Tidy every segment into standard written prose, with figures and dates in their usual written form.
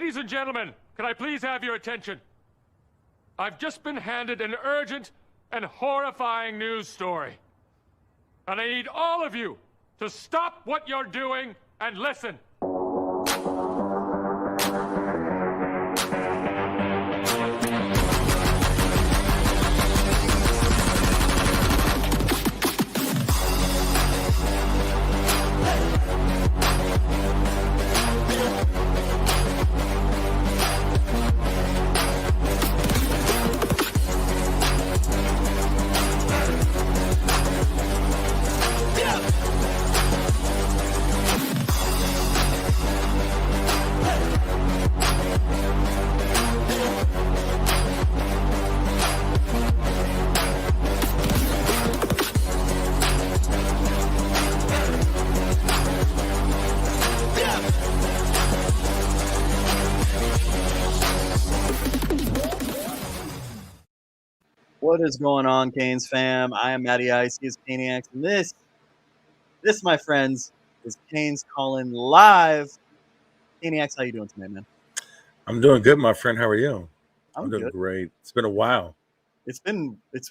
Ladies and gentlemen, can I please have your attention? I've just been handed an urgent and horrifying news story. And I need all of you to stop what you're doing and listen. What is going on, Canes fam? I am Matty Ice. He is Caniacs, and this, my friends, is Canes calling live. Caniacs, how you doing today, man? I'm doing good, my friend. How are you? I'm doing good. Great. It's been a while. It's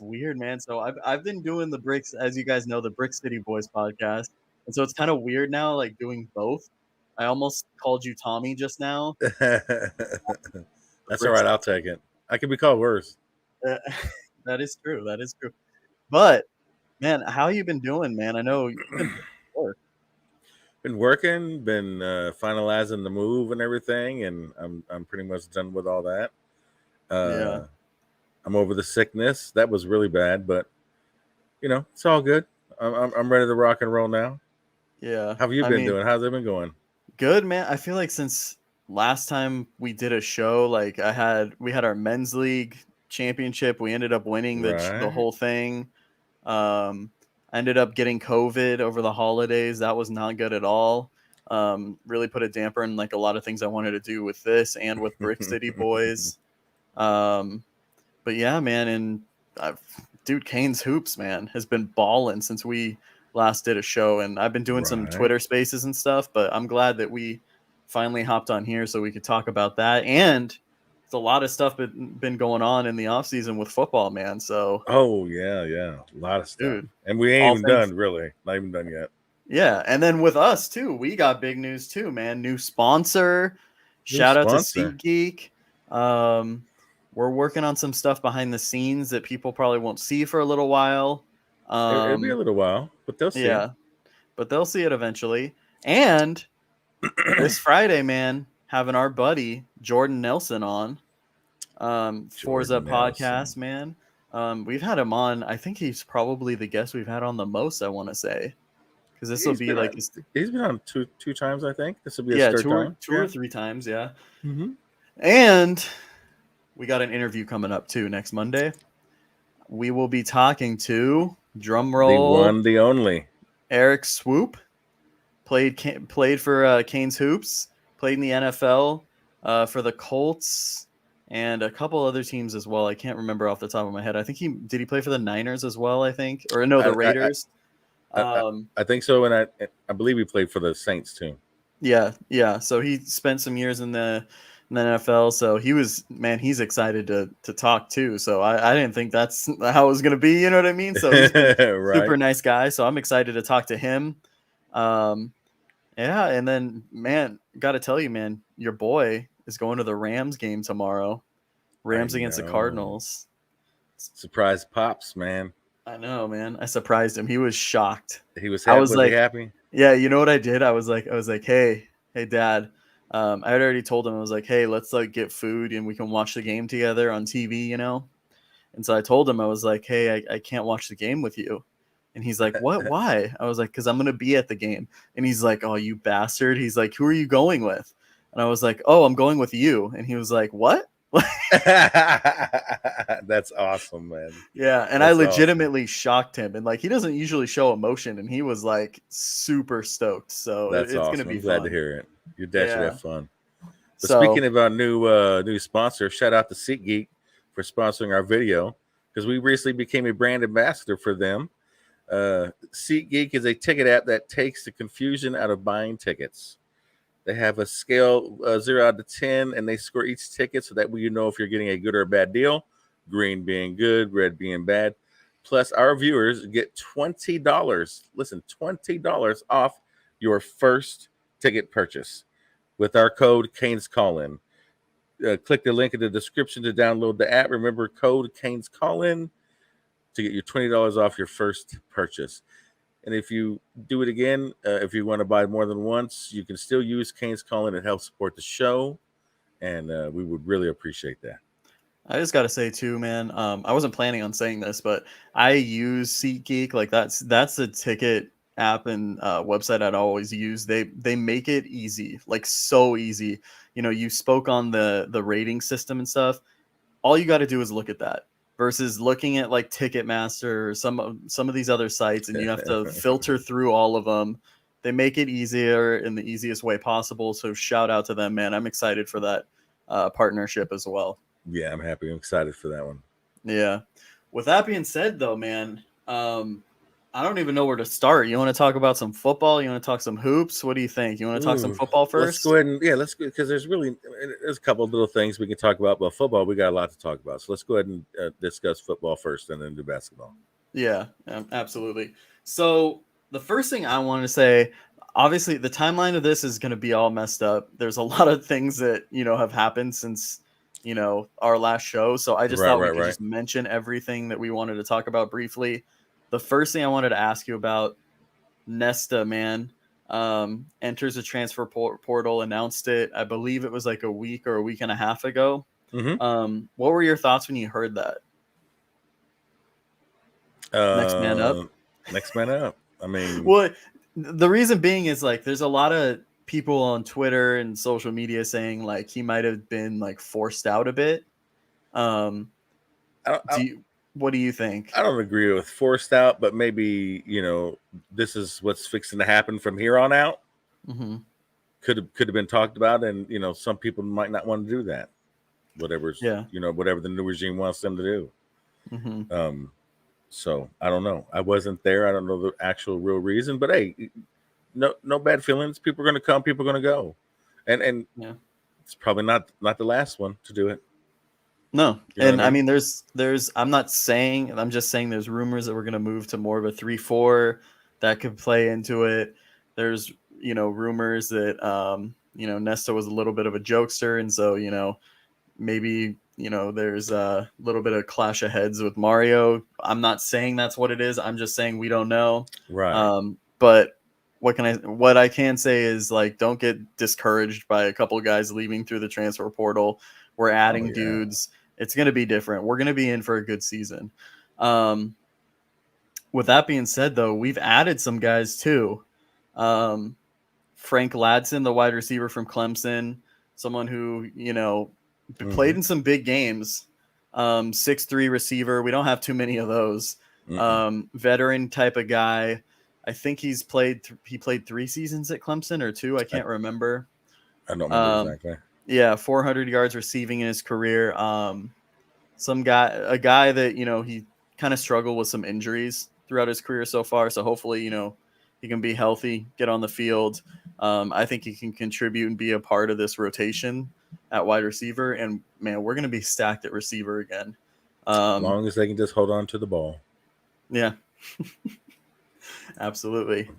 weird, man. So I've been doing the Bricks, as you guys know, the Brick City Boys podcast, and so it's kind of weird now, like doing both. I almost called you Tommy just now. That's all right. I'll take it. I could be called worse. That is true. That is true. But man, how you been doing, man? I know you've been working, been finalizing the move and everything, and I'm pretty much done with all that. Yeah. I'm over the sickness. That was really bad, but you know, it's all good. I'm ready to rock and roll now. Yeah. How have you been doing? How's it been going? Good, man. I feel like since last time we did a show, like we had our men's league championship. We ended up winning the whole thing. I ended up getting COVID over the holidays. That was not good at all. Really put a damper in like a lot of things I wanted to do with this and with Brick City Boys. But yeah, man, and dude, Canes Hoops, man, has been balling since we last did a show, and I've been doing some Twitter spaces and stuff, but I'm glad that we finally hopped on here so we could talk about that. And it's a lot of stuff been going on in the off season with football, man. So yeah, a lot of stuff, dude, and we ain't even done, really, not even done yet. Yeah, and then with us too, we got big news too, man. New sponsor. Shout out to SeatGeek. We're working on some stuff behind the scenes that people probably won't see for a little while. It'll be a little while, but they'll see. Yeah, but they'll see it eventually. And this Friday, man, having our buddy Jordan Nelson on Forza Podcast, man. We've had him on. I think he's probably the guest we've had on the most, I want to say. Because this will be like he's been on two times, I think. This will be his third time. Two or three times, yeah. Mm-hmm. And we got an interview coming up too next Monday. We will be talking to drumroll, the one, the only Eric Swoop. Played for Canes Hoops. Played in the NFL for the Colts and a couple other teams as well. I can't remember off the top of my head. I think he play for the Niners as well. I think, or no, the Raiders. I think so, and I believe he played for the Saints too. Yeah. So he spent some years in the NFL. So he's excited to talk too. So I didn't think that's how it was going to be. You know what I mean? So he's super nice guy. So I'm excited to talk to him. Yeah, and then man, got to tell you, man, your boy is going to the Rams game tomorrow. Rams against the Cardinals. Surprise pops, man. I know, man. I surprised him. He was shocked. He was happy. Was he happy? Yeah, you know what I did? I was like, hey, Dad. I had already told him, I was like, hey, let's like get food and we can watch the game together on TV, you know? And so I told him, I was like, hey, I can't watch the game with you. And he's like, what? Why? I was like, because I'm going to be at the game. And he's like, oh, you bastard. He's like, who are you going with? And I was like, oh, I'm going with you. And he was like, what? That's awesome, man. Yeah, and I legitimately shocked him, and like he doesn't usually show emotion, and he was like super stoked. So that's it's awesome. Gonna be glad fun. to hear it. Your dad should have fun. But speaking of our new sponsor, shout out to SeatGeek for sponsoring our video because we recently became a brand ambassador for them. SeatGeek is a ticket app that takes the confusion out of buying tickets. They have a scale 0 out of 10, and they score each ticket so that way you know if you're getting a good or a bad deal. Green being good, red being bad. Plus, our viewers get $20. Listen, $20 off your first ticket purchase with our code Canes Call-In. Click the link in the description to download the app. Remember, code Canes Call-In to get your $20 off your first purchase. And if you do it again, if you want to buy more than once, you can still use Canes Call-In and help support the show. And we would really appreciate that. I just got to say too, man, I wasn't planning on saying this, but I use SeatGeek. Like that's the ticket app and website I'd always use. They make it easy, like so easy. You know, you spoke on the rating system and stuff. All you got to do is look at that versus looking at like Ticketmaster or some of these other sites, and you have to filter through all of them. They make it easier in the easiest way possible. So shout out to them, man. I'm excited for that partnership as well. Yeah, I'm happy. I'm excited for that one. Yeah. With that being said, though, man, I don't even know where to start. You want to talk about some football? You want to talk some hoops? What do you think? You want to talk some football first? Let's go ahead and let's go, because there's a couple of little things we can talk about. But football, we got a lot to talk about. So let's go ahead and discuss football first, and then do basketball. Yeah, absolutely. So the first thing I want to say, obviously, the timeline of this is going to be all messed up. There's a lot of things that have happened since our last show. So I just thought we could just mention everything that we wanted to talk about briefly. The first thing I wanted to ask you about, Nesta, man, enters a transfer portal, announced it. I believe it was like a week or a week and a half ago. Mm-hmm. What were your thoughts when you heard that? Next man up. Next man up. I mean, well, the reason being is like there's a lot of people on Twitter and social media saying like he might have been like forced out a bit. What do you think? I don't agree with forced out, but maybe this is what's fixing to happen from here on out. Mm-hmm. Could have been talked about, and some people might not want to do that. Whatever the new regime wants them to do. Mm-hmm. So I don't know. I wasn't there. I don't know the actual real reason, but hey, no bad feelings. People are going to come. People are going to go, and it's probably not the last one to do it. No, and I mean, there's. I'm not saying. I'm just saying there's rumors that we're going to move to more of a 3-4 that could play into it. There's rumors that Nesta was a little bit of a jokester, and so maybe there's a little bit of clash of heads with Mario. I'm not saying that's what it is. I'm just saying we don't know. Right. But what I can say is like don't get discouraged by a couple of guys leaving through the transfer portal. We're adding dudes. It's going to be different. We're going to be in for a good season. With that being said, though, we've added some guys too. Frank Ladson, the wide receiver from Clemson, someone who, played in some big games. 6'3" receiver. We don't have too many of those. Veteran type of guy. I think he played 3 seasons at Clemson or 2. I can't remember. I don't remember exactly. Yeah, 400 yards receiving in his career. A guy that, he kind of struggled with some injuries throughout his career so far. So hopefully, he can be healthy, get on the field. I think he can contribute and be a part of this rotation at wide receiver. And man, we're going to be stacked at receiver again. As long as they can just hold on to the ball. Yeah, absolutely.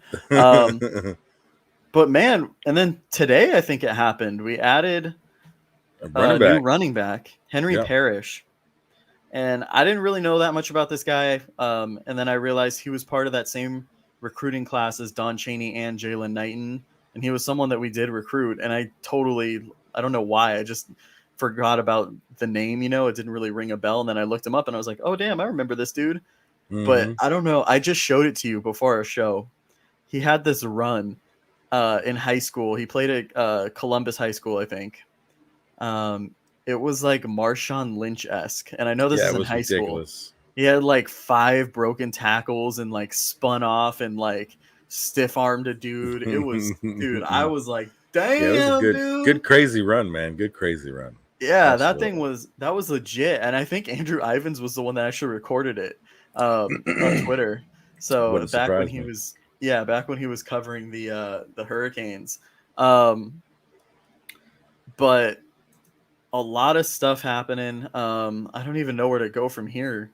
But man, and then today I think it happened. We added a new running back, Henry Parrish. And I didn't really know that much about this guy. And then I realized he was part of that same recruiting class as Don Chaney and Jalen Knighton. And he was someone that we did recruit. And I don't know why. I just forgot about the name, it didn't really ring a bell. And then I looked him up and I was like, oh, damn, I remember this dude. Mm-hmm. But I don't know. I just showed it to you before our show. He had this run in high school. He played at Columbus High School, I think. It was like Marshawn Lynch-esque. And I know this is in high ridiculous. School. He had like 5 broken tackles and like spun off and like stiff-armed a dude. It was, dude, I was like, damn, it was a good crazy run, man. Good crazy run. Yeah, absolutely. that was legit. And I think Andrew Ivins was the one that actually recorded it on Twitter. So back when he was covering the Hurricanes. but a lot of stuff happening. I don't even know where to go from here.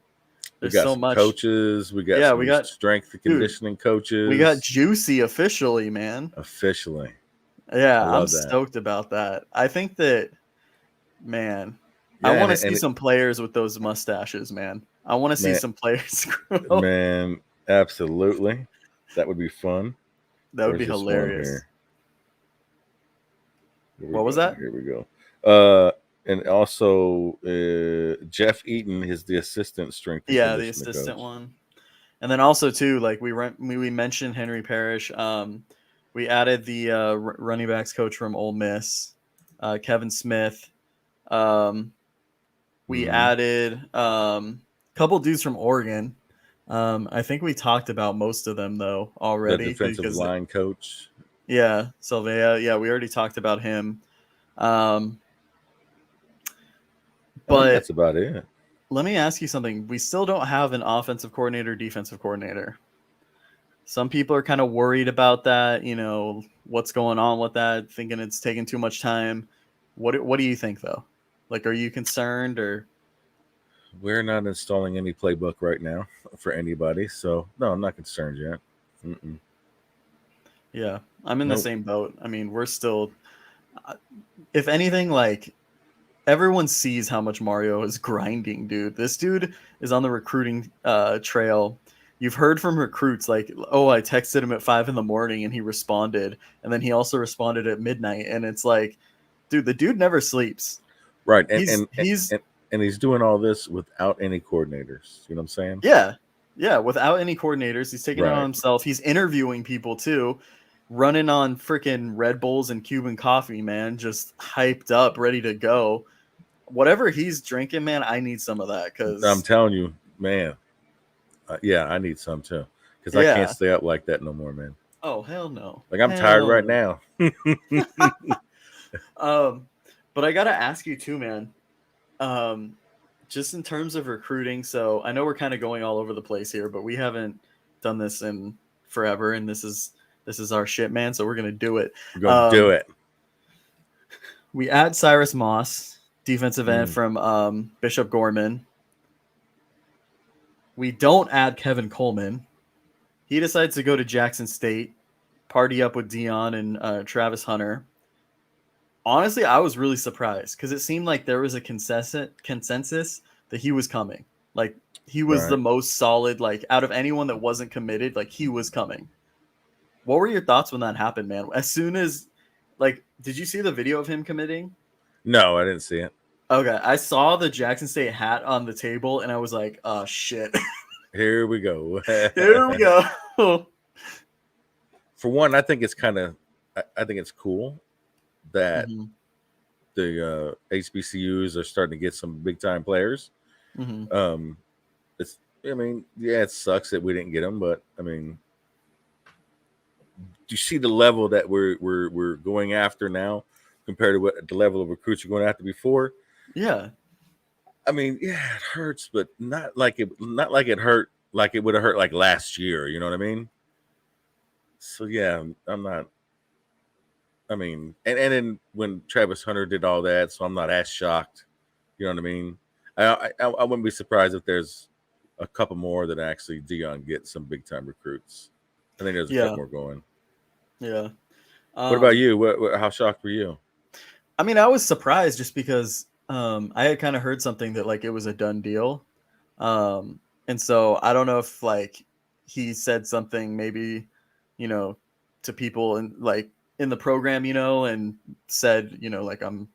There's so much. Coaches. We got we got strength and conditioning coaches. We got Juicy officially, man. Officially. Yeah, I'm stoked about that. I think that, man, I want to see some players with those mustaches, man. I want to see some players grow. Man, absolutely. That would be fun. That would be hilarious. What was that? Here we go. And also Jeff Eaton is the assistant strength. Yeah, the assistant one. And then also too, like we mentioned Henry Parrish. We added the running backs coach from Ole Miss, Kevin Smith. We added couple dudes from Oregon. I think we talked about most of them though already. The defensive line coach. Yeah, Sylvia. Yeah, we already talked about him. But that's about it. Let me ask you something. We still don't have an offensive coordinator, defensive coordinator. Some people are kind of worried about that. You know, what's going on with that, thinking it's taking too much time. What do you think though? Like, are you concerned or? We're not installing any playbook right now for anybody. So no, I'm not concerned yet. Mm-mm. Yeah, I'm in the same boat. I mean, we're still, if anything, like everyone sees how much Mario is grinding, dude. This dude is on the recruiting trail. You've heard from recruits like, oh, I texted him at 5 a.m. and he responded. And then he also responded at midnight. And it's like, dude, the dude never sleeps. Right. And he's doing all this without any coordinators. You know what I'm saying? Yeah. Yeah. Without any coordinators. He's taking it on himself. He's interviewing people too. Running on freaking Red Bulls and Cuban coffee, man. Just hyped up, ready to go. Whatever he's drinking, man, I need some of that. Cause I'm telling you, man. Yeah, I need some too. Because I can't stay up like that no more, man. Oh, hell no. Like, I'm tired right now. But I got to ask you too, man. Just in terms of recruiting. So I know we're kind of going all over the place here, but we haven't done this in forever. And this is our shit, man. So we're going to do it. We're going to do it. We add Cyrus Moss, defensive end from Bishop Gorman. We don't add Kevin Coleman. He decides to go to Jackson State, party up with Dion and Travis Hunter. Honestly, I was really surprised because it seemed like there was a consensus that he was coming. Like, he was the most solid, like, out of anyone that wasn't committed, like, he was coming. What were your thoughts when that happened, man? As soon as, like, did you see the video of him committing? No, I didn't see it. Okay, I saw the Jackson State hat on the table, and I was like, oh, shit. Here we go. Here we go. For one, I think it's cool that the HBCUs are starting to get some big-time players. Mm-hmm. It sucks that we didn't get them, but, I mean, do you see the level that we're going after now compared to what the level of recruits you're going after before? Yeah. I mean, yeah, it hurts, but not like it hurt like it would have hurt like last year. You know what I mean? So yeah, I'm not. I mean, and then when Travis Hunter did all that, so I'm not as shocked. You know what I mean? I wouldn't be surprised if there's a couple more that actually Dion gets some big time recruits. I think there's a couple more going. Yeah. What about you? How shocked were you? I mean, I was surprised just because I had kind of heard something that like it was a done deal. And so I don't know if like he said something maybe, you know, to people and like in the program, you know, and said, you know, like I'm,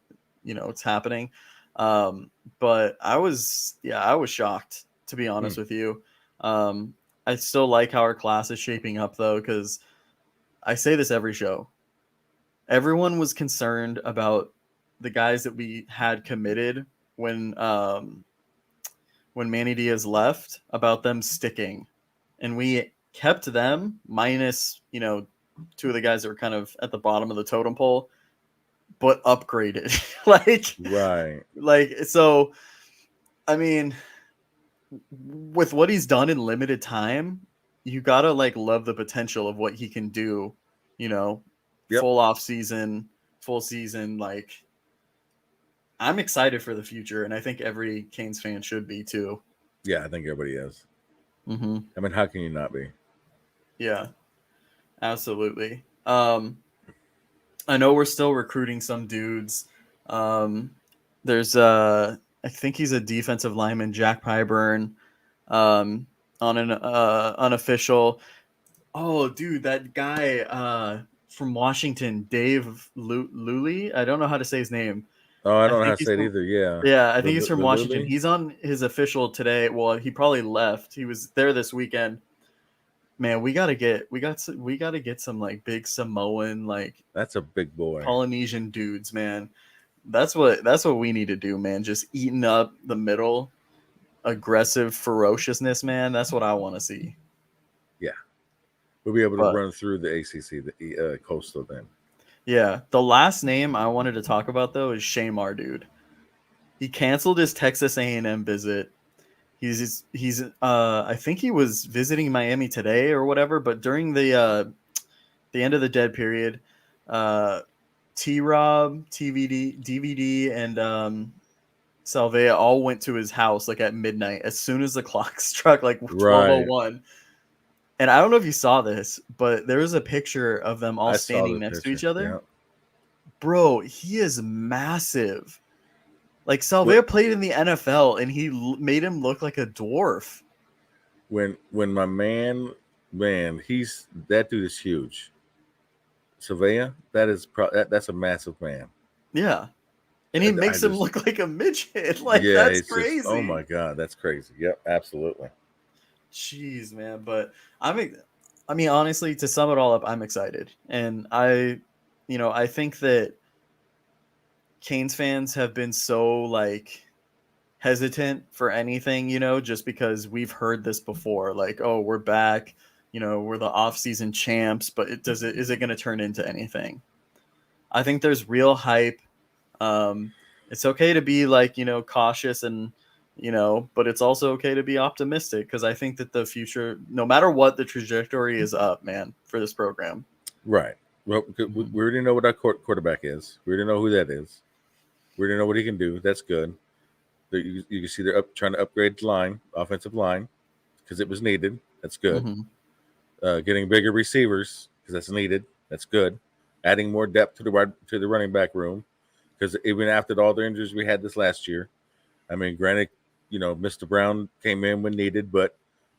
you know, it's happening. But I was shocked, to be honest with you. I still like how our class is shaping up though, because I say this every show. Everyone was concerned about the guys that we had committed when Manny Diaz left, about them sticking, and we kept them minus, you know, 2 of the guys that were kind of at the bottom of the totem pole, but upgraded. So, I mean, with what he's done in limited time, you gotta like love the potential of what he can do, you know, full off season, full season, like I'm excited for the future, and I think every Canes fan should be too. Yeah, I think everybody is. Mm-hmm. I mean, how can you not be? Yeah, absolutely. I know we're still recruiting some dudes. There's I think he's a defensive lineman, Jack Pyburn, on an unofficial. Oh, dude, that guy from Washington, Dave Luley. I don't know how to say his name. Oh, I I don't know how think to he's say it from, either. Yeah. yeah, I think he's from Washington. Lily? He's on his official today. Well, he probably left. He was there this weekend. Man, we gotta get some like big Samoan, like That's a big boy. Polynesian dudes, man. That's what we need to do, man. Just eating up the middle, aggressive ferociousness, man. That's what I want to see. Yeah, we'll be able to But run through the ACC, the Coastal then. yeah, the last name I wanted to talk about though is Shamar, dude. He canceled his Texas A&M visit. He's I think he was visiting Miami today or whatever, but during the end of the dead period, T-Rob, DVD, and Salvea all went to his house like at midnight as soon as the clock struck like 12:01. And I don't know if you saw this, but there was a picture of them all standing next to each other. Yeah. Bro, he is massive. Like Salvea played in the NFL, and he made him look like a dwarf. When my man, that dude is huge. Salvea, that's a massive man. Yeah, and he makes him look like a midget. Like that's crazy. Oh my god, that's crazy. Yep, absolutely. Jeez, man. But I mean, honestly, to sum it all up, I'm excited, and I think that Canes fans have been so like hesitant for anything, just because we've heard this before. Like, oh, we're back, we're the off-season champs, but is it going to turn into anything? I think there's real hype. It's okay to be like, cautious and, but it's also okay to be optimistic because I think that the future, no matter what, the trajectory is up, man, for this program. Right. Well, we already know what our quarterback is. We already know who that is. We already know what he can do. That's good. You can see they're trying to upgrade the line, offensive line, because it was needed. That's good. Mm-hmm. Getting bigger receivers because that's needed. That's good. Adding more depth to the running back room because even after all the injuries we had this last year, I mean, granted, Mr. Brown came in when needed, but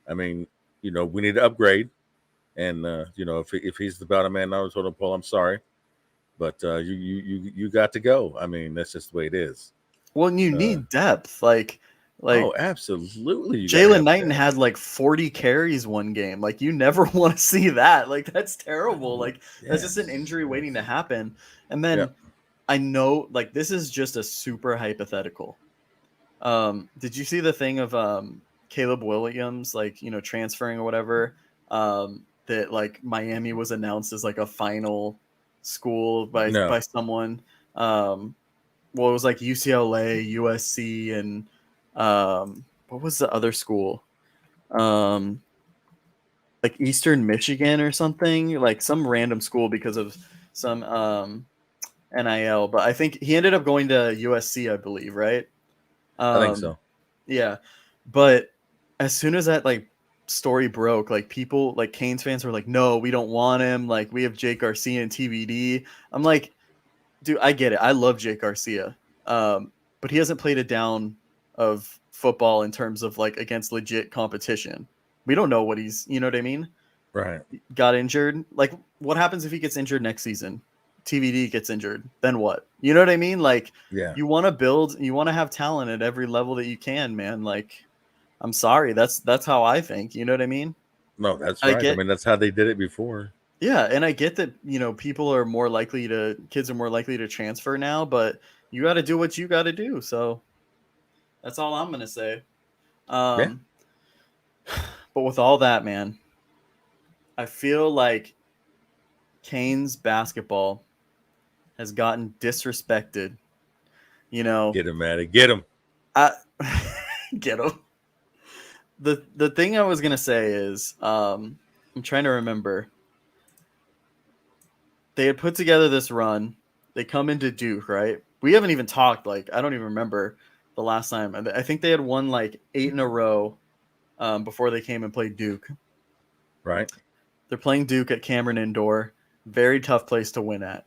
I mean, we need to upgrade. And if he's the bottom man on the totem pole, I'm sorry, but you got to go. I mean, that's just the way it is. Well, and you need depth, like oh, absolutely. Jalen Knighton had like 40 carries one game. Like you never want to see that. Like that's terrible. Like that's just an injury waiting to happen. And then I know like this is just a super hypothetical. Did you see the thing of Caleb Williams like transferring or whatever? That like Miami was announced as like a final school by someone. Well, it was like UCLA, USC, and what was the other school? Like Eastern Michigan or something, like some random school because of some NIL. But I think he ended up going to USC, I believe, right? I think so. Yeah, but as soon as that like story broke, like people like Canes fans were like, no, we don't want him. Like we have Jake Garcia and TVD. I'm like, dude, I get it. I love Jake Garcia. But he hasn't played a down of football in terms of like against legit competition. We don't know what he's, you know what I mean? Right. Got injured. Like what happens if he gets injured next season? TVD gets injured. Then what? You know what I mean? Like you want to build, you want to have talent at every level that you can, man. Like I'm sorry. That's how I think. You know what I mean? No, that's right. I mean, that's how they did it before. Yeah, and I get that, kids are more likely to transfer now, but you got to do what you got to do. So that's all I'm going to say. But with all that, man, I feel like Canes basketball has gotten disrespected. Get him, Maddie. Get him. Get him. The thing I was going to say is I'm trying to remember. They had put together this run. They come into Duke, right? we haven't even talked. Like, I don't even remember the last time. I think they had won like 8 in a row before they came and played Duke. Right. They're playing Duke at Cameron Indoor. Very tough place to win at.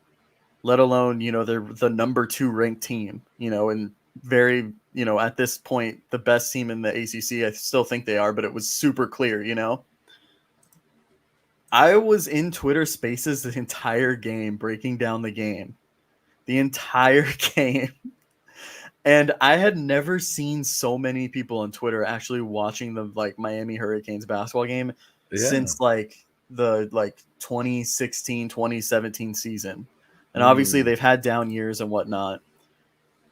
Let alone, they're the number 2 ranked team, and very, at this point, the best team in the ACC. I still think they are, but it was super clear, I was in Twitter Spaces the entire game, breaking down the game. The entire game. And I had never seen so many people on Twitter actually watching the Miami Hurricanes basketball game since the 2016, 2017 season. And obviously they've had down years and whatnot.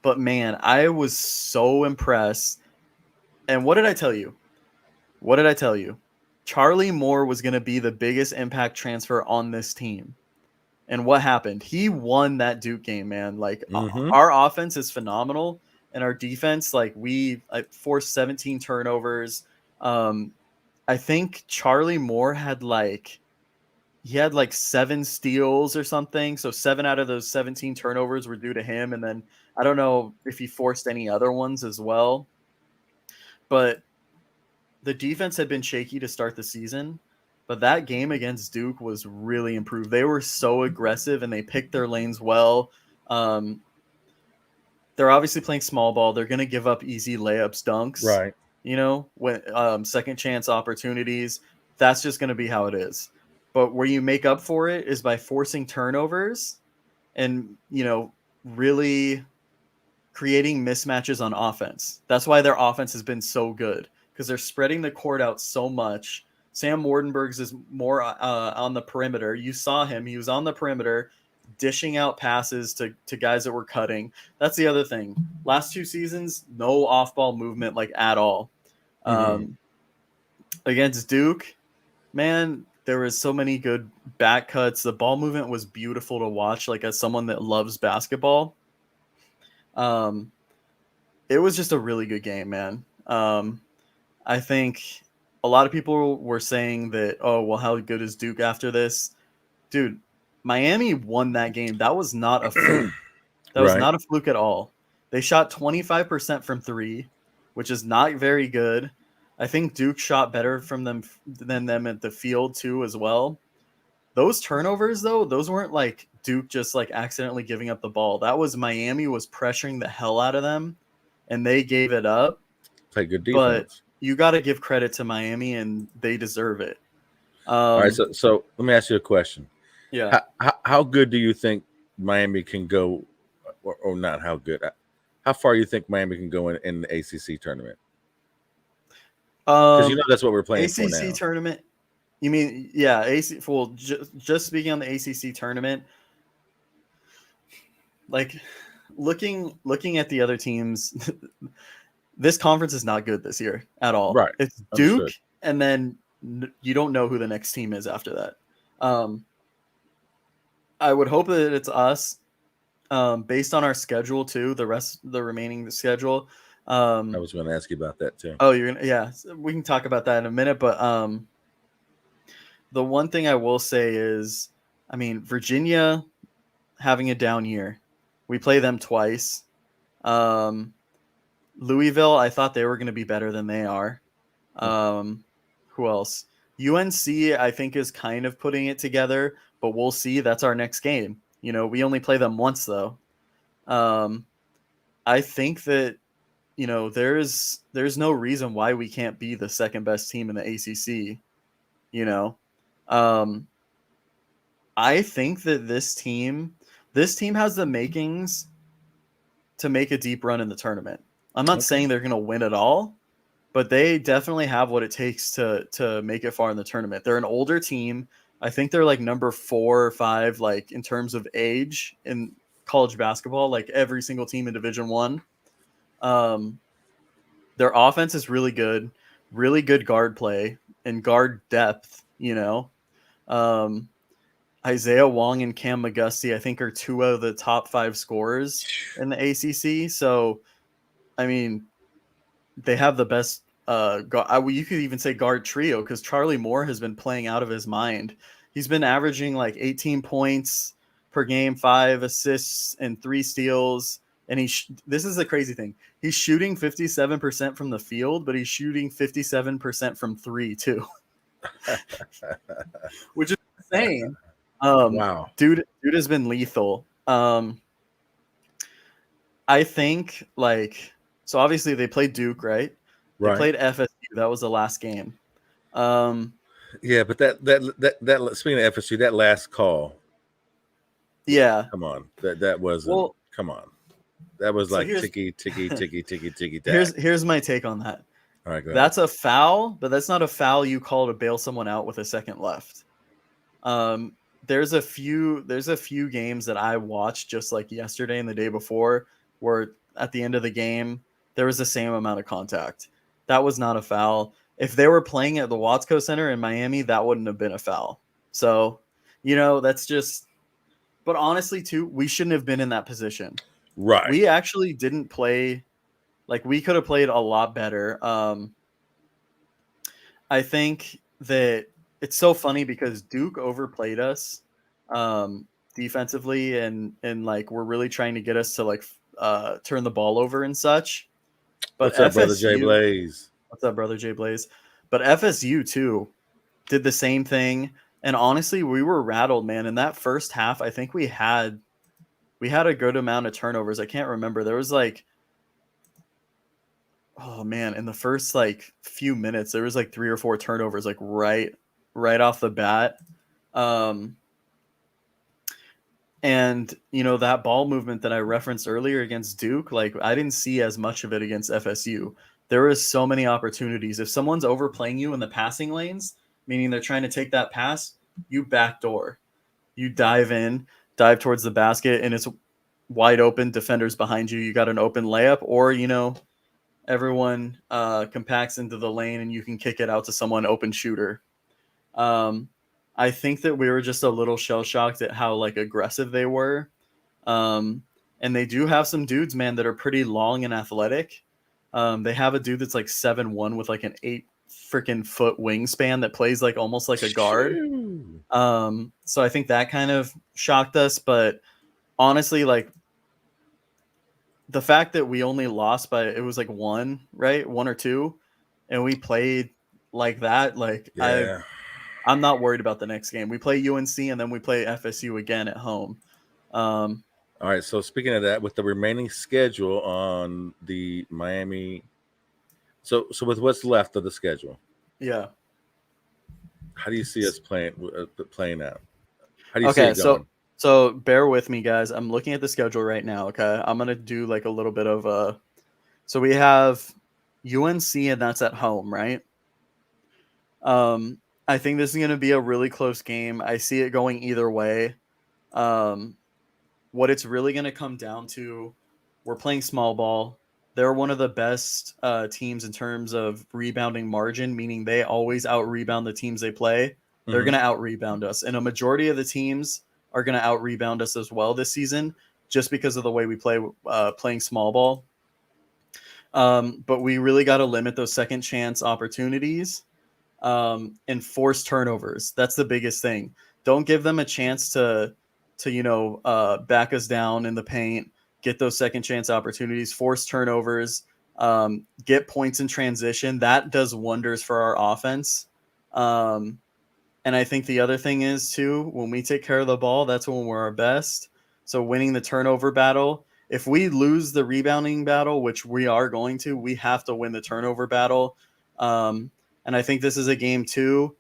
But man, I was so impressed. And what did I tell you? Charlie Moore was going to be the biggest impact transfer on this team. And what happened? He won that Duke game, man. Our offense is phenomenal. And our defense, we forced 17 turnovers. I think Charlie Moore had 7 steals or something. So 7 out of those 17 turnovers were due to him. And then I don't know if he forced any other ones as well. But the defense had been shaky to start the season. But that game against Duke was really improved. They were so aggressive and they picked their lanes well. They're obviously playing small ball. They're going to give up easy layups, dunks. Right. When second chance opportunities. That's just going to be how it is. But where you make up for it is by forcing turnovers and, really creating mismatches on offense. That's why their offense has been so good, because they're spreading the court out so much. Sam Wardenbergs is more on the perimeter. You saw him. He was on the perimeter dishing out passes to guys that were cutting. That's the other thing. Last 2 seasons, no off-ball movement at all. Against Duke, man, there was so many good back cuts. The ball movement was beautiful to watch, as someone that loves basketball. It was just a really good game, man. I think a lot of people were saying that, oh, well, how good is Duke after this? Dude, Miami won that game. That was not a fluke. That was not a fluke at all. They shot 25% from 3, which is not very good. I think Duke shot better from them than them at the field too as well. Those turnovers, though, those weren't Duke just accidentally giving up the ball. That was Miami was pressuring the hell out of them, and they gave it up. Play good defense. But you got to give credit to Miami, and they deserve it. All right, so let me ask you a question. Yeah. How good do you think Miami can go, or not how good? How far do you think Miami can go in the ACC tournament? Because that's what we're playing ACC for now. ACC tournament? You mean, yeah, well, just speaking on the ACC tournament, looking at the other teams, this conference is not good this year at all. Right. It's Duke, and then you don't know who the next team is after that. I would hope that it's us, based on our schedule too. The remaining schedule. I was going to ask you about that too. Oh, yeah. We can talk about that in a minute, but the one thing I will say is, Virginia having a down year. We play them twice. Louisville, I thought they were going to be better than they are. Who else? UNC, I think, is kind of putting it together, but we'll see. That's our next game. We only play them once, though. I think that, there's no reason why we can't be the second best team in the ACC. I think that this team has the makings to make a deep run in the tournament. I'm not saying they're going to win it all, but they definitely have what it takes to make it far in the tournament. They're an older team. I think they're number 4 or 5, in terms of age in college basketball, every single team in Division I. Their offense is really good guard play and guard depth, Isaiah Wong and Cam McGusty, I think, are 2 of the top 5 scorers in the ACC. So, they have the best you could even say guard trio, because Charlie Moore has been playing out of his mind. He's been averaging 18 points per game, 5 assists and 3 steals. and this is the crazy thing. He's shooting 57% from the field, but he's shooting 57% from 3 too, which is insane. Wow. Dude has been lethal. I think so obviously they played Duke, right? They played FSU. That was the last game. Yeah, but that speaking of FSU, that last call. Yeah. Come on. That wasn't come on. That was like ticky. Here's my take on that. All right, go ahead. That's a foul, but that's not a foul you call to bail someone out with a second left. There's a few games that I watched just like yesterday and the day before where at the end of the game there was the same amount of contact. That was not a foul. If they were playing at the Watsco Center in Miami, that wouldn't have been a foul. So, that's just. But honestly, too, we shouldn't have been in that position. Right. We actually didn't play. We could have played a lot better. I think that it's so funny because Duke overplayed us defensively, and we're really trying to get us to turn the ball over and such. But what's up, brother Jay Blaze? What's up, brother Jay Blaze? But FSU too did the same thing, and honestly, we were rattled, man. In that first half, I think we had a good amount of turnovers. I can't remember. There was oh man, in the first few minutes, there was 3 or 4 turnovers right off the bat. And that ball movement that I referenced earlier against Duke, I didn't see as much of it against FSU. There was so many opportunities. If someone's overplaying you in the passing lanes, meaning they're trying to take that pass, you backdoor. You dive towards the basket, and it's wide open, defenders behind you. You got an open layup, or everyone compacts into the lane and you can kick it out to someone open shooter. I think that we were just a little shell-shocked at how aggressive they were. And they do have some dudes, man, that are pretty long and athletic. They have a dude that's 7'1" with an 8 freaking foot wingspan that plays almost like a guard. So I think that kind of shocked us, but honestly, the fact that we only lost by, it was 1, right? 1 or 2, and we played like that. Yeah. I'm not worried about the next game. We play UNC and then we play FSU again at home. All right. So speaking of that, with the remaining schedule on the Miami, so with what's left of the schedule, yeah, how do you see us playing out? How do you see it going? So bear with me, guys. I'm looking at the schedule right now. Okay, I'm gonna do a little bit of So we have UNC, and that's at home, right? I think this is going to be a really close game. I see it going either way. What it's really going to come down to, we're playing small ball. They're one of the best teams in terms of rebounding margin, meaning they always out-rebound the teams they play. They're going to out-rebound us. And a majority of the teams are going to out-rebound us as well this season, just because of the way we play playing small ball. But we really got to limit those second chance opportunities. And force turnovers. That's the biggest thing. Don't give them a chance to back us down in the paint, get those second chance opportunities, force turnovers, get points in transition. That does wonders for our offense. And I think the other thing is too, when we take care of the ball, that's when we're our best. So winning the turnover battle. If we lose the rebounding battle, which we are going to, we have to win the turnover battle. And I think this is a game too.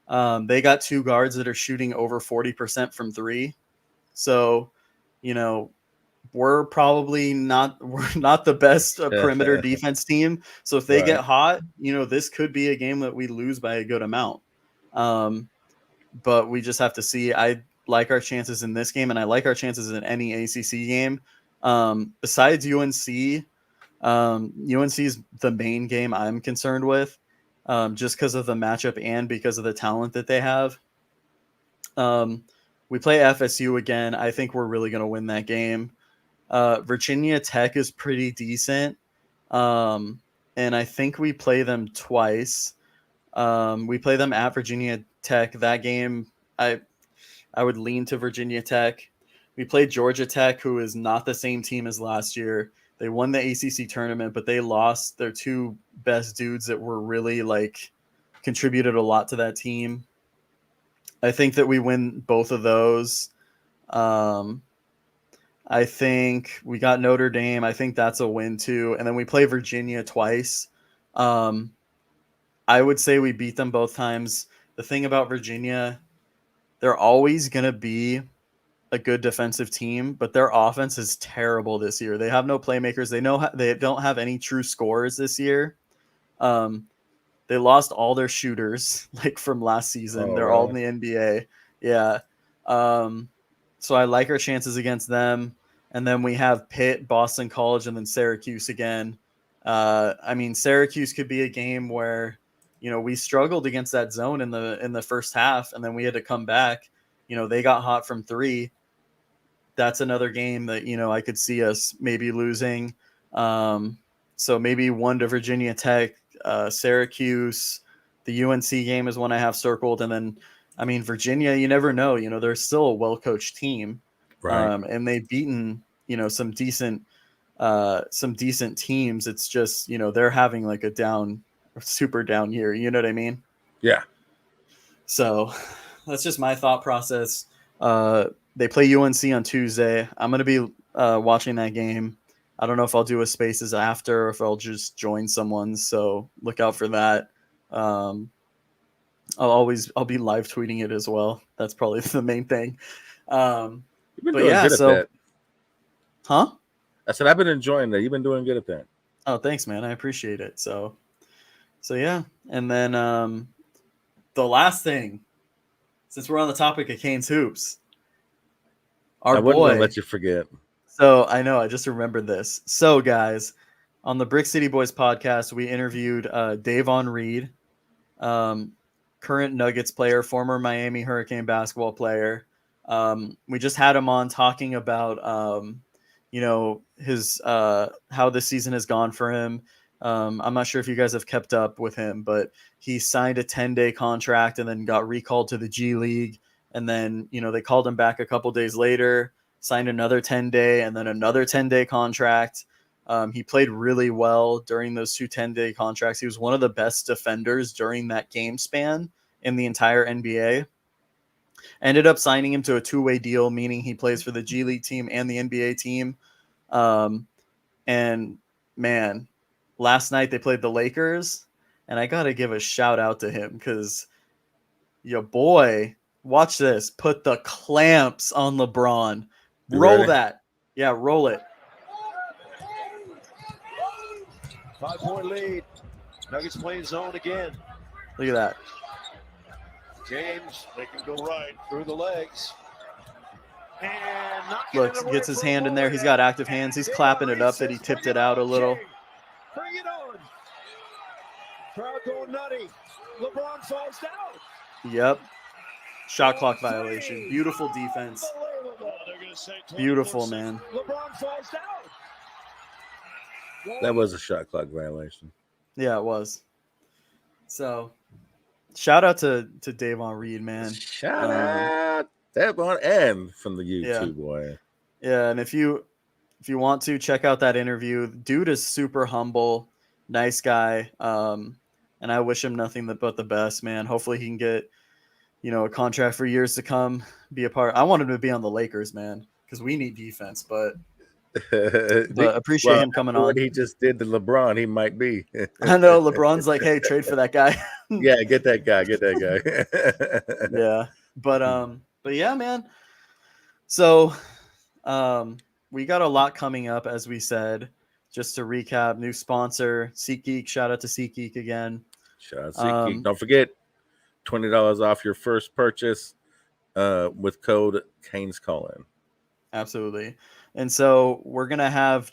They got 2 guards that are shooting over 40% from 3. So, we're probably not the best perimeter defense team. So if they get hot, this could be a game that we lose by a good amount. But we just have to see. I like our chances in this game, and I like our chances in any ACC game. Besides UNC, UNC is the main game I'm concerned with. Just because of the matchup and because of the talent that they have. We play FSU again. I think we're really going to win that game. Virginia Tech is pretty decent. And I think we play them twice. We play them at Virginia Tech. That game, I would lean to Virginia Tech. We played Georgia Tech, who is not the same team as last year. They won the ACC tournament, but they lost their two best dudes that were really like contributed a lot to that team. I think that we win both of those. I think we got Notre Dame. I think that's a win too. And then we play Virginia twice. I would say we beat them both times. The thing about Virginia, they're always going to be a good defensive team, but their offense is terrible this year. They have no playmakers. They don't have any true scorers this year. They lost all their shooters like from last season. They're all in the NBA. Yeah. So I like our chances against them. And then we have Pitt, Boston College, and then Syracuse again. I mean, Syracuse could be a game where, we struggled against that zone in the first half, and then we had to come back. They got hot from three. That's another game that, I could see us maybe losing. So maybe one to Virginia Tech, Syracuse. The UNC game is one I have circled. And then, I mean, Virginia, you never know. They're still a well-coached team. Right. And they've beaten, some decent teams. It's just, they're having like a super down year. You know what I mean? Yeah. So that's just my thought process. They play UNC on Tuesday. I'm going to be watching that game. I don't know if I'll do a spaces after or if I'll just join someone. So look out for that. I'll be live tweeting it as well. That's probably the main thing. You've been doing good at that. Huh? I said, I've been enjoying that. You've been doing good at that. Oh, thanks, man. I appreciate it. So yeah. And then the last thing, since we're on the topic of Canes Hoops, I wouldn't want to let you forget. So I know, I just remembered this. So guys, on the Brick City Boys podcast, we interviewed Davon Reed, current Nuggets player, former Miami Hurricane basketball player. We just had him on talking about, his how this season has gone for him. I'm not sure if you guys have kept up with him, but he signed a 10-day contract and then got recalled to the G League. And then, they called him back a couple days later, signed another 10-day and then another 10-day contract. He played really well during those two 10-day contracts. He was one of the best defenders during that game span in the entire NBA. Ended up signing him to a two-way deal, meaning he plays for the G League team and the NBA team. And man, last night they played the Lakers, and I got to give a shout out to him because your boy, watch this, put the clamps on LeBron. Roll that. Yeah, roll it. 5-point lead. Nuggets playing zone again. Look at that. James, they can go right through the legs. And look, gets his hand in there. He's got active hands. He's clapping it up that he tipped it out a little. Bring it on. Crowd going nutty. LeBron falls down. Yep. Shot clock violation. Beautiful defense. Beautiful, man. LeBron falls down. That was a shot clock violation. Yeah, it was. So, shout out to Davon Reed, man. Shout out Davon and from the YouTube boy. Yeah, and if you want to check out that interview, dude is super humble, nice guy. And I wish him nothing but the best, man. Hopefully he can get, a contract for years to come, be a part. I want him to be on the Lakers, man, because we need defense, but appreciate him coming on. What he just did to LeBron, he might be. I know LeBron's like, hey, trade for that guy. Yeah, get that guy. Yeah, but yeah, man. So, we got a lot coming up, as we said. Just to recap, new sponsor, SeatGeek. Shout out to SeatGeek again. Shout out to SeatGeek. Don't forget, $20 off your first purchase with code CanesCallin. Absolutely. And so we're going to have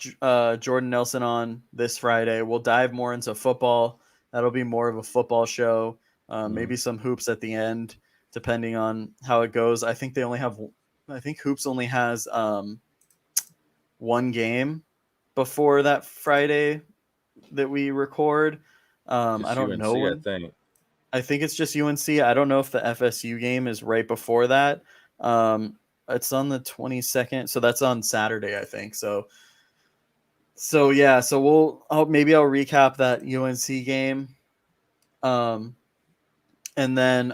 Jordan Nelson on this Friday. We'll dive more into football. That'll be more of a football show. Maybe some hoops at the end, depending on how it goes. I think hoops only has one game before that Friday that we record. I don't know. I think it's just UNC. I don't know if the FSU game is right before that. It's on the 22nd, so that's on Saturday, I think. So yeah, so maybe I'll recap that UNC game. And then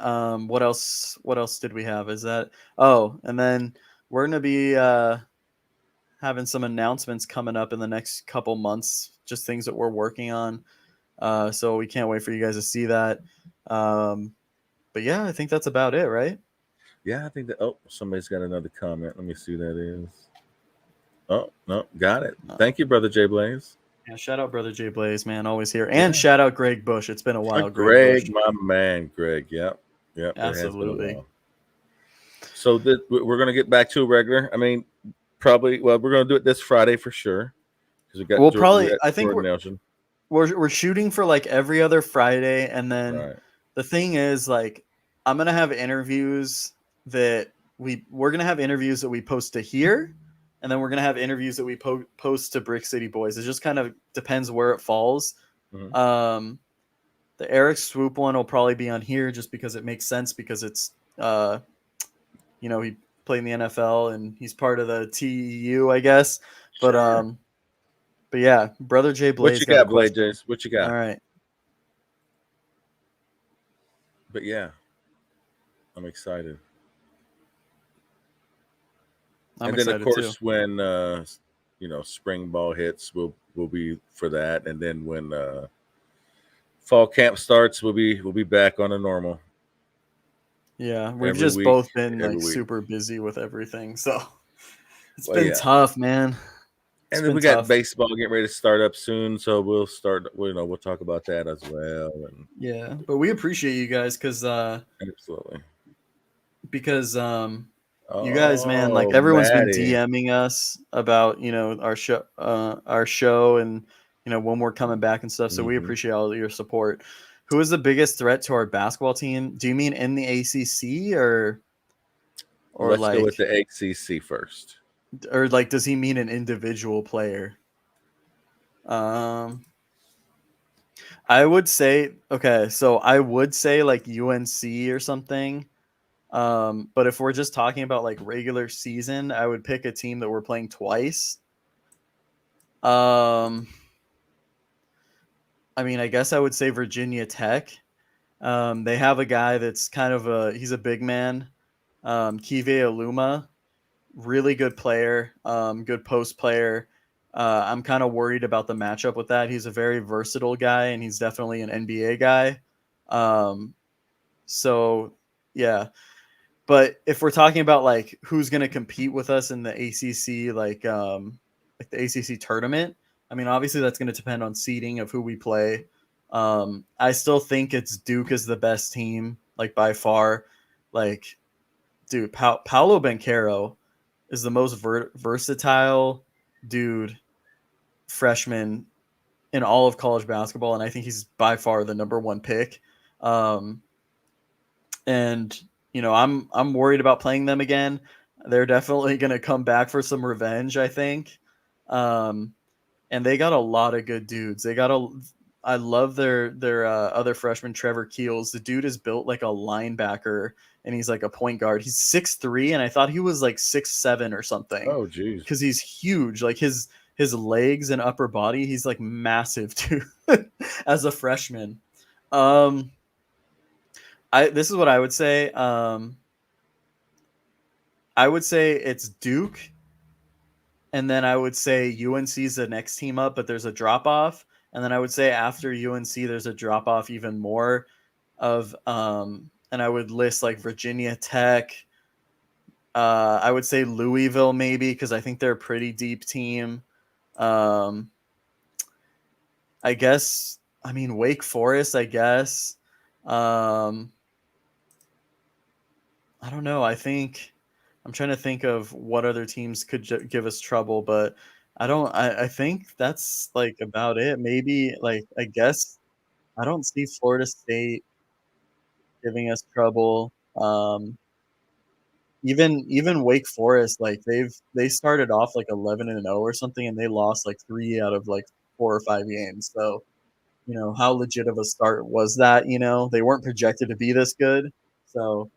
what else did we have? And then we're gonna be having some announcements coming up in the next couple months, just things that we're working on. So we can't wait for you guys to see that. But yeah, I think that's about it, right? Yeah, I think that. Oh, somebody's got another comment. Let me see who that is. Oh, no, got it. Thank you, Brother J Blaze. Yeah, shout out Brother J Blaze, man, always here. And shout out Greg Bush. It's been a while. Greg, my man, Greg. Yep. Absolutely. So we're gonna get back to a regular. I mean, probably. Well, we're gonna do it this Friday for sure because we got. Well, probably. I think we're shooting for like every other Friday, and then the thing is, like, I'm gonna have interviews that we're gonna have interviews that we post to here, and then we're gonna have interviews that we post to Brick City Boys. It just kind of depends where it falls. Mm-hmm. The Eric Swoop one will probably be on here just because it makes sense because it's he played in the NFL and he's part of the TEU, I guess. Sure. But yeah, Brother J Blaze. What you got, Blade Jace? What you got? All right. But yeah, I'm excited. And then, of course, too. When spring ball hits, we'll be for that, and then when fall camp starts, we'll be back on a normal. Yeah, we've just both been like super busy with everything, so it's been tough, man. And then we got baseball getting ready to start up soon, so we'll start. We'll talk about that as well. And yeah, but we appreciate you guys because absolutely because you guys, man, like everyone's been DMing us about our show and when we're coming back and stuff. So we appreciate all your support. Who is the biggest threat to our basketball team? Do you mean in the ACC or let's go with the ACC first? Or like, does he mean an individual player? I would say so I would say like UNC or something. But if we're just talking about like regular season, I would pick a team that we're playing twice. I mean, I guess I would say Virginia Tech. They have a guy that's kind of he's a big man, Kive Aluma, really good player, good post player. I'm kind of worried about the matchup with that. He's a very versatile guy, and he's definitely an NBA guy. So yeah. But if we're talking about like who's going to compete with us in the ACC, like the ACC tournament, I mean, obviously that's going to depend on seeding of who we play. I still think it's Duke is the best team, like by far. Like, dude, Paolo Banchero is the most versatile dude, freshman in all of college basketball, and I think he's by far the number one pick. And I'm worried about playing them again. They're definitely going to come back for some revenge, I think. And they got a lot of good dudes. I love their other freshman, Trevor Keels. The dude is built like a linebacker, and he's like a point guard. He's 6'3", and I thought he was like 6'7" or something. Oh, geez. Because he's huge. Like his legs and upper body, he's like massive too as a freshman. This is what I would say. I would say it's Duke, and then I would say UNC's the next team up, but there's a drop off, and then I would say after UNC there's a drop off even more of and I would list like Virginia Tech. I would say Louisville maybe because I think they're a pretty deep team. I guess Wake Forest. I guess. I don't know. I'm trying to think of what other teams could give us trouble, but I think that's like about it. Maybe like, I guess I don't see Florida State giving us trouble. Even Wake Forest, like they started off like 11-0 or something, and they lost like 3 out of like 4 or 5 games. So, how legit of a start was that? They weren't projected to be this good. So,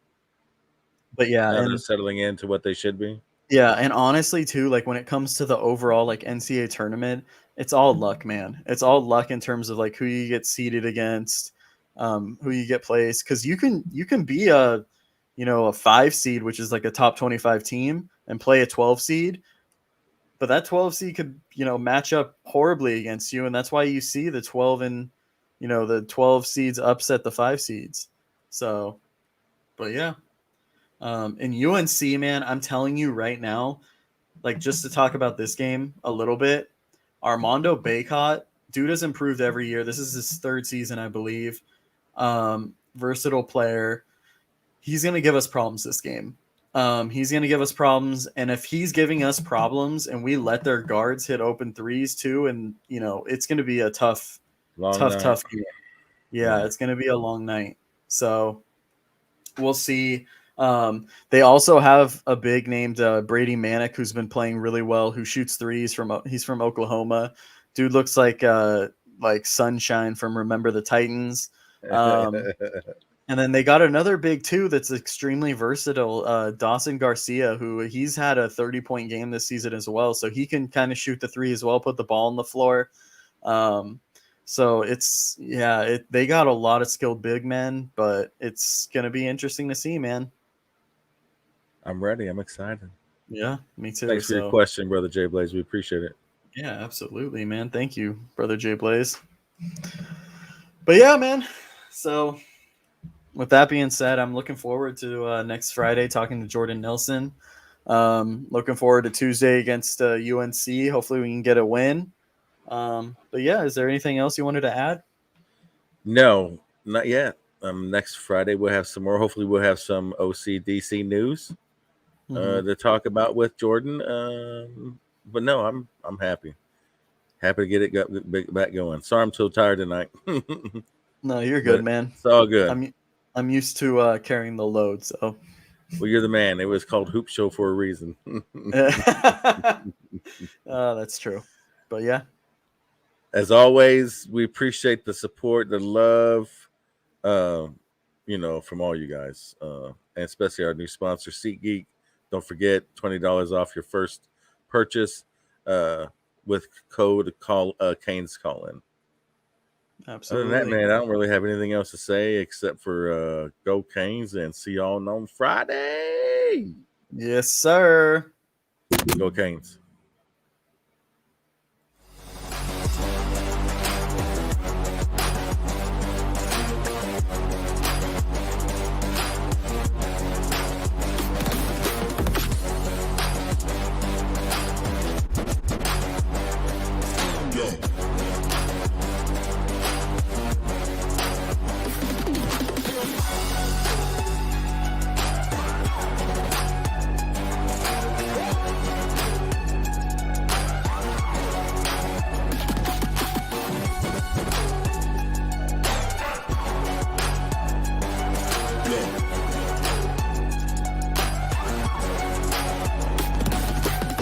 But yeah, now and they're settling into what they should be. yeah, and honestly too, like when it comes to the overall like NCAA tournament, it's all luck, man. It's all luck in terms of like who you get seeded against, who you get placed. Because you can be a a 5 seed, which is like a top 25 team, and play a 12 seed, but that 12 seed could match up horribly against you, and that's why you see the 12 and the 12 seeds upset the 5 seeds. So, but yeah. In UNC, man, I'm telling you right now, like just to talk about this game a little bit, Armando Bacot, dude has improved every year. This is his 3rd season, I believe. Versatile player. He's going to give us problems this game. He's going to give us problems. And if he's giving us problems and we let their guards hit open threes too, and, it's going to be a tough game. Yeah, it's going to be a long night. So we'll see. They also have a big named Brady Manick, who's been playing really well, who shoots threes he's from Oklahoma. Dude looks like Sunshine from Remember the Titans. And then they got another big too that's extremely versatile, Dawson Garcia, who he's had a 30-point game this season as well. So he can kind of shoot the three as well, put the ball on the floor. So they got a lot of skilled big men, but it's going to be interesting to see, man. I'm ready. I'm excited. Yeah, me too. Thanks for your question, Brother Jay Blaze. We appreciate it. Yeah, absolutely, man. Thank you, Brother Jay Blaze. But yeah, man. So with that being said, I'm looking forward to next Friday talking to Jordan Nelson. Looking forward to Tuesday against UNC. Hopefully we can get a win. But yeah, is there anything else you wanted to add? No, not yet. Next Friday we'll have some more. Hopefully we'll have some OCDC news to talk about with Jordan. But no, I'm happy to get it back going. Sorry, I'm so tired tonight. No, you're good, man. It's all good. I'm used to carrying the load, so. Well, you're the man. It was called Hoop Show for a reason. That's true. But yeah. As always, we appreciate the support, the love, from all you guys, and especially our new sponsor, SeatGeek. Don't forget $20 off your first purchase with code Canes Call In. Absolutely. Other than that, man, I don't really have anything else to say except for go Canes and see y'all on Friday. Yes, sir. Go Canes.